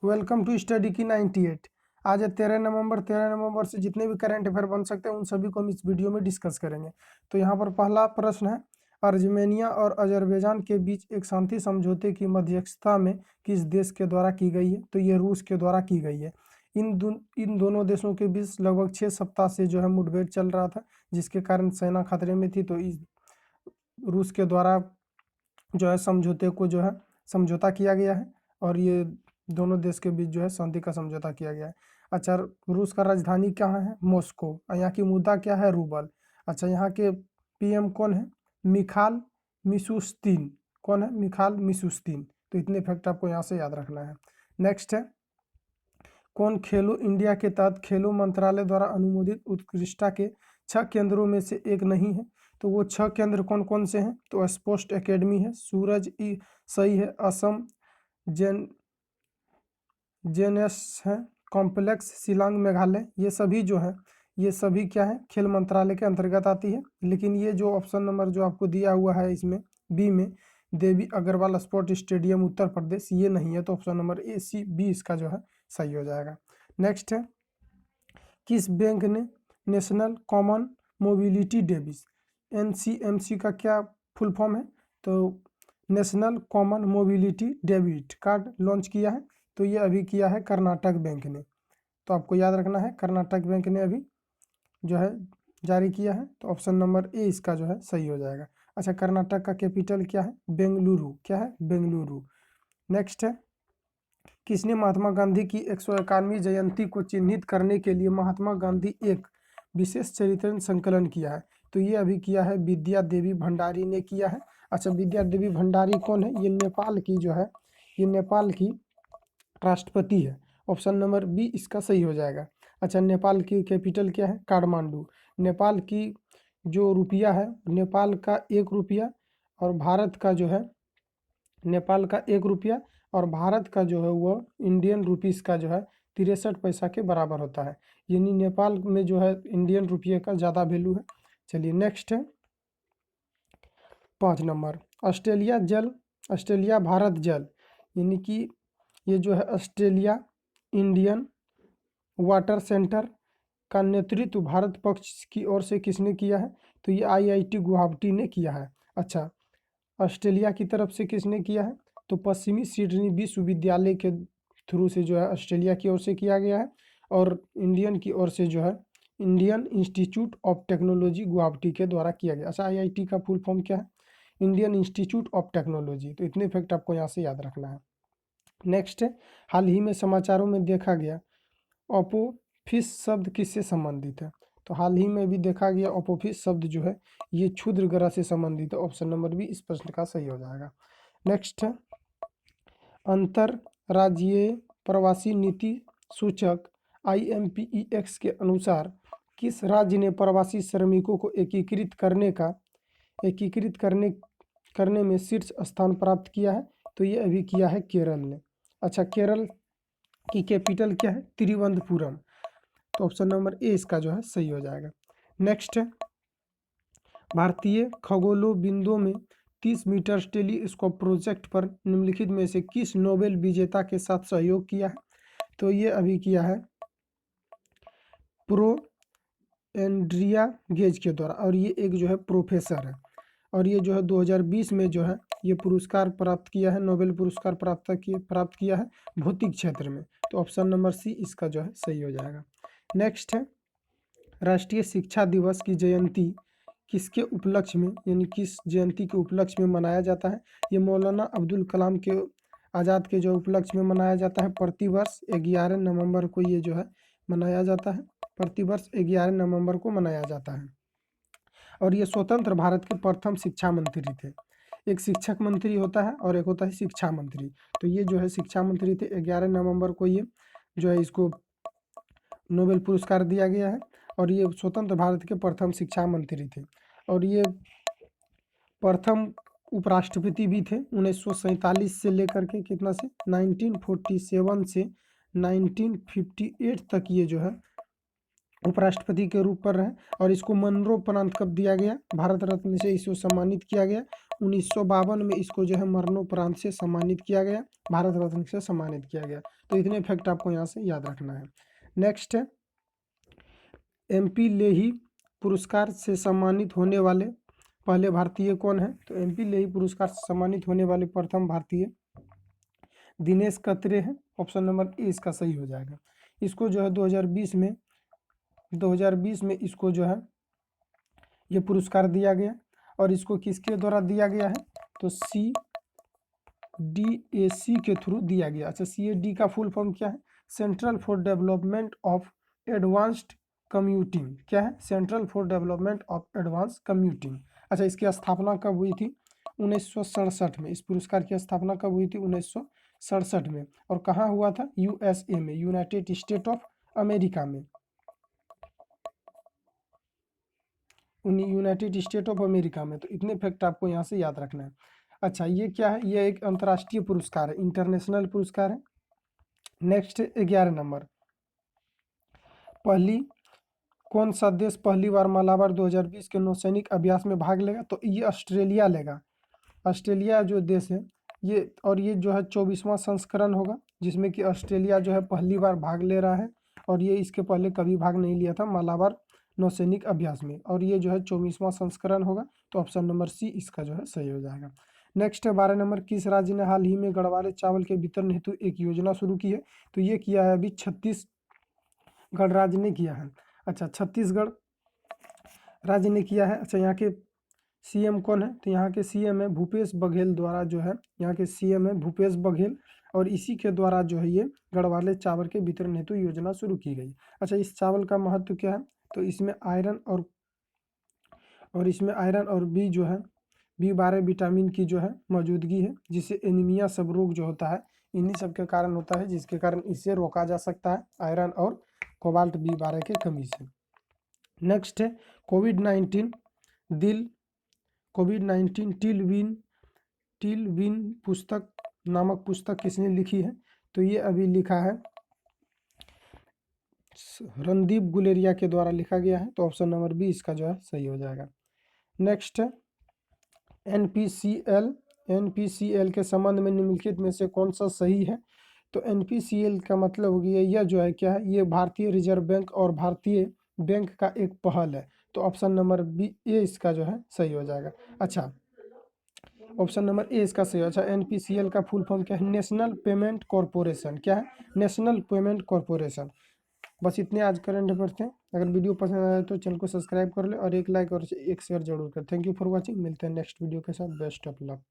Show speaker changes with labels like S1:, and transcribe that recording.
S1: Welcome to study की 98। आज है 13 नवंबर। 13 नवंबर से जितने भी करंट अफेयर बन सकते हैं उन सभी को हम इस वीडियो में डिस्कस करेंगे। तो यहाँ पर पहला प्रश्न है, अर्मेनिया और अजरबैजान के बीच एक शांति समझौते की मध्यस्थता में किस देश के द्वारा की गई है? तो ये रूस के द्वारा की गई है। इन दोनों देशों के बीच लगभग 6 सप्ताह से जो है मुठभेड़ चल रहा था, जिसके कारण सेना खतरे में थी। तो इस रूस के द्वारा जो है समझौता किया गया है और ये दोनों देश के बीच जो है शांति का समझौता किया गया है। अच्छा, रूस का राजधानी क्या है? मॉस्को। और यहाँ की मुद्रा क्या है? रूबल। अच्छा, यहाँ के पीएम कौन है? मिखाल मिशुस्तिन। कौन है? मिखाल मिशुस्तिन। तो इतने फैक्ट आपको यहाँ से याद रखना है। नेक्स्ट है, कौन खेलो इंडिया के तहत खेलो मंत्रालय द्वारा अनुमोदित उत्कृष्टता के 6 केंद्रों में से एक नहीं है? तो वो 6 केंद्र कौन कौन से हैं? तो स्पोर्ट्स एकेडमी है, सूरज ई सही है, असम जेएनएस है, कॉम्प्लेक्स शिलांग मेघालय। ये सभी जो है ये सभी क्या है? खेल मंत्रालय के अंतर्गत आती है। लेकिन ये जो ऑप्शन नंबर जो आपको दिया हुआ है इसमें बी में, देवी अग्रवाल स्पोर्ट स्टेडियम उत्तर प्रदेश, ये नहीं है। तो option number A C B इसका जो है सही हो जाएगा। नेक्स्ट है, किस बैंक ने national common mobility debit NCMC का क्या फुल फॉर्म है? तो national common mobility debit card launch किया है। तो ये अभी किया है कर्नाटक बैंक ने। तो आपको याद रखना है, कर्नाटक बैंक ने अभी जो है जारी किया है। तो ऑप्शन नंबर ए इसका जो है सही हो जाएगा। अच्छा, कर्नाटक का कैपिटल क्या है? बेंगलुरु। क्या है? बेंगलुरु। नेक्स्ट है, किसने महात्मा गांधी की 151वीं जयंती को चिन्हित करने के लिए महात्मा गांधी एक विशेष चरित्र संकलन किया है? तो ये अभी किया है विद्या देवी भंडारी ने किया है। अच्छा, विद्या देवी भंडारी कौन है? ये नेपाल की जो है ये नेपाल की राष्ट्रपति है। ऑप्शन नंबर बी इसका सही हो जाएगा। अच्छा, नेपाल की कैपिटल क्या है? काठमांडू। नेपाल की जो रुपया है, नेपाल का 1 रुपया और भारत का जो है नेपाल का 1 रुपया और भारत का जो है वो इंडियन रुपीस का जो है 63 पैसा के बराबर होता है। यानी नेपाल में जो है इंडियन रुपये का ज़्यादा वैल्यू है। चलिए नेक्स्ट है 5 नंबर, ऑस्ट्रेलिया भारत जल, यानी कि ये जो है ऑस्ट्रेलिया इंडियन वाटर सेंटर का नेतृत्व भारत पक्ष की ओर से किसने किया है? तो ये आईआईटी गुवाहाटी ने किया है। अच्छा, ऑस्ट्रेलिया की तरफ से किसने किया है? तो पश्चिमी सिडनी विश्वविद्यालय के थ्रू से जो है ऑस्ट्रेलिया की ओर से किया गया है और इंडियन की ओर से जो है Indian institute of technology Guwahati के द्वारा किया गया। अच्छा, आईआईटी का फुल फॉर्म क्या है? Indian institute of technology. तो इतने फैक्ट आपको यहाँ से याद रखना है। नेक्स्ट है, हाल ही में समाचारों में देखा गया अपोफिस शब्द किससे संबंधित है? तो हाल ही में भी देखा गया अपोफिस शब्द जो है ये क्षुद्र ग्रह से संबंधित है। ऑप्शन नंबर बी इस प्रश्न का सही हो जाएगा। नेक्स्ट है, अंतरराज्यीय प्रवासी नीति सूचक IMPEX के अनुसार किस राज्य ने प्रवासी श्रमिकों को एकीकृत करने में शीर्ष स्थान प्राप्त किया है? तो ये अभी किया है केरल ने। अच्छा, केरल की कैपिटल क्या है? तिरुवनंतपुरम। तो ऑप्शन नंबर ए इसका जो है सही हो जाएगा। नेक्स्ट है, भारतीय खगोलविदों में 30 मीटर टेलीस्कोप प्रोजेक्ट पर निम्नलिखित में से किस नोबेल विजेता के साथ सहयोग किया है? तो ये अभी किया है प्रो एंड्रिया गेज के द्वारा और ये एक जो है प्रोफेसर है और ये जो है 2020 में जो है ये पुरस्कार प्राप्त किया है, नोबेल पुरस्कार प्राप्त किया है भौतिक क्षेत्र में। तो ऑप्शन नंबर सी इसका जो है सही हो जाएगा। नेक्स्ट है, राष्ट्रीय शिक्षा दिवस की जयंती किसके उपलक्ष्य में यानी किस जयंती के उपलक्ष्य में मनाया जाता है? ये मौलाना अब्दुल कलाम के आज़ाद के जो उपलक्ष्य में मनाया जाता है। प्रतिवर्ष 11 नवंबर को ये जो है मनाया जाता है। प्रतिवर्ष 11 नवंबर को मनाया जाता है और ये स्वतंत्र भारत के प्रथम शिक्षा मंत्री थे। एक शिक्षक मंत्री होता है और एक होता है शिक्षा मंत्री। तो ये जो है शिक्षा मंत्री थे। 11 नवंबर को ये जो है इसको नोबेल पुरस्कार दिया गया है और ये स्वतंत्र भारत के प्रथम शिक्षा मंत्री थे और ये प्रथम उपराष्ट्रपति भी थे। 1947 से लेकर के कितना से 1947 से 1958 तक ये जो है उपराष्ट्रपति के रूप पर रहे। और इसको मरणोपरांत कब दिया गया? भारत रत्न से इसको सम्मानित किया गया। 1952 में इसको जो है मरणोपरांत से सम्मानित किया गया, भारत रत्न से सम्मानित किया गया। तो इतने फैक्ट आपको यहाँ से याद रखना है। नेक्स्ट है, MP लेही पुरस्कार से सम्मानित होने वाले पहले भारतीय कौन है? तो MP लेही पुरस्कार से सम्मानित होने वाले प्रथम भारतीय दिनेश कत्रे हैं। ऑप्शन नंबर ए इसका सही हो जाएगा। इसको जो है 2020 में इसको जो है ये पुरस्कार दिया गया। और इसको किसके द्वारा दिया गया है? तो CDAC के थ्रू दिया गया। अच्छा, CAD का फुल फॉर्म क्या है? Central for development of advanced computing. क्या है? Central for development of advance computing. अच्छा, इसकी स्थापना कब हुई थी? 1967 में। इस पुरस्कार की स्थापना कब हुई थी? 1967 में। और कहाँ हुआ था? USA में, यूनाइटेड स्टेट ऑफ अमेरिका में, यूनाइटेड स्टेट ऑफ अमेरिका में। तो इतने फैक्ट आपको यहाँ से याद रखना है। अच्छा, ये क्या है? ये एक अंतर्राष्ट्रीय पुरस्कार है, इंटरनेशनल पुरस्कार है। नेक्स्ट 11 नंबर, कौन सा देश पहली बार मालाबार 2020 के नौसैनिक अभ्यास में भाग लेगा? तो ये ऑस्ट्रेलिया लेगा। ऑस्ट्रेलिया जो देश है ये, और ये जो है 24वां संस्करण होगा जिसमें कि ऑस्ट्रेलिया जो है पहली बार भाग ले रहा है। और ये इसके पहले कभी भाग नहीं लिया था मालाबार नौसैनिक अभ्यास में। और ये जो है 24वां संस्करण होगा। तो ऑप्शन नंबर सी इसका जो है सही हो जाएगा। नेक्स्ट है 12 नंबर, किस राज्य ने हाल ही में गढ़वाले चावल के वितरण हेतु एक योजना शुरू की है? तो ये किया है अभी छत्तीसगढ़ राज्य ने किया है। अच्छा, छत्तीसगढ़ राज्य ने किया है। अच्छा, यहाँ के CM कौन है? तो यहाँ के CM है भूपेश बघेल द्वारा जो है, यहाँ के CM है भूपेश बघेल। और इसी के द्वारा जो है ये गढ़वाले चावल के वितरण हेतु योजना शुरू की गई। अच्छा, इस चावल का महत्व क्या है? तो इसमें आयरन और बी जो है B12 विटामिन की जो है मौजूदगी है, जिससे एनीमिया सब रोग जो होता है इन्हीं सब के कारण होता है, जिसके कारण इसे रोका जा सकता है आयरन और कोबाल्ट B12 के कमी से। नेक्स्ट है कोविड-19 टिल विन पुस्तक नामक पुस्तक किसने लिखी है? तो ये अभी लिखा है रणदीप गुलेरिया के द्वारा लिखा गया है। तो ऑप्शन नंबर बी इसका जो है सही हो जाएगा। नेक्स्ट है NPCL के संबंध में निम्नलिखित में से कौन सा सही है? तो NPCL का मतलब हो गया, यह जो है क्या है? ये भारतीय रिजर्व बैंक और भारतीय बैंक का एक पहल है। तो ऑप्शन नंबर बी ए इसका जो है सही हो जाएगा। अच्छा, ऑप्शन नंबर ए इसका सही है। अच्छा, NPCL का फुल फॉर्म क्या है? National payment corporation. क्या है? National payment corporation. बस इतने आज करंट अफेयर थे। अगर वीडियो पसंद आया तो चैनल को सब्सक्राइब कर ले और एक लाइक और एक शेयर जरूर कर। Thank you for watching. मिलते हैं नेक्स्ट वीडियो के साथ। Best of luck.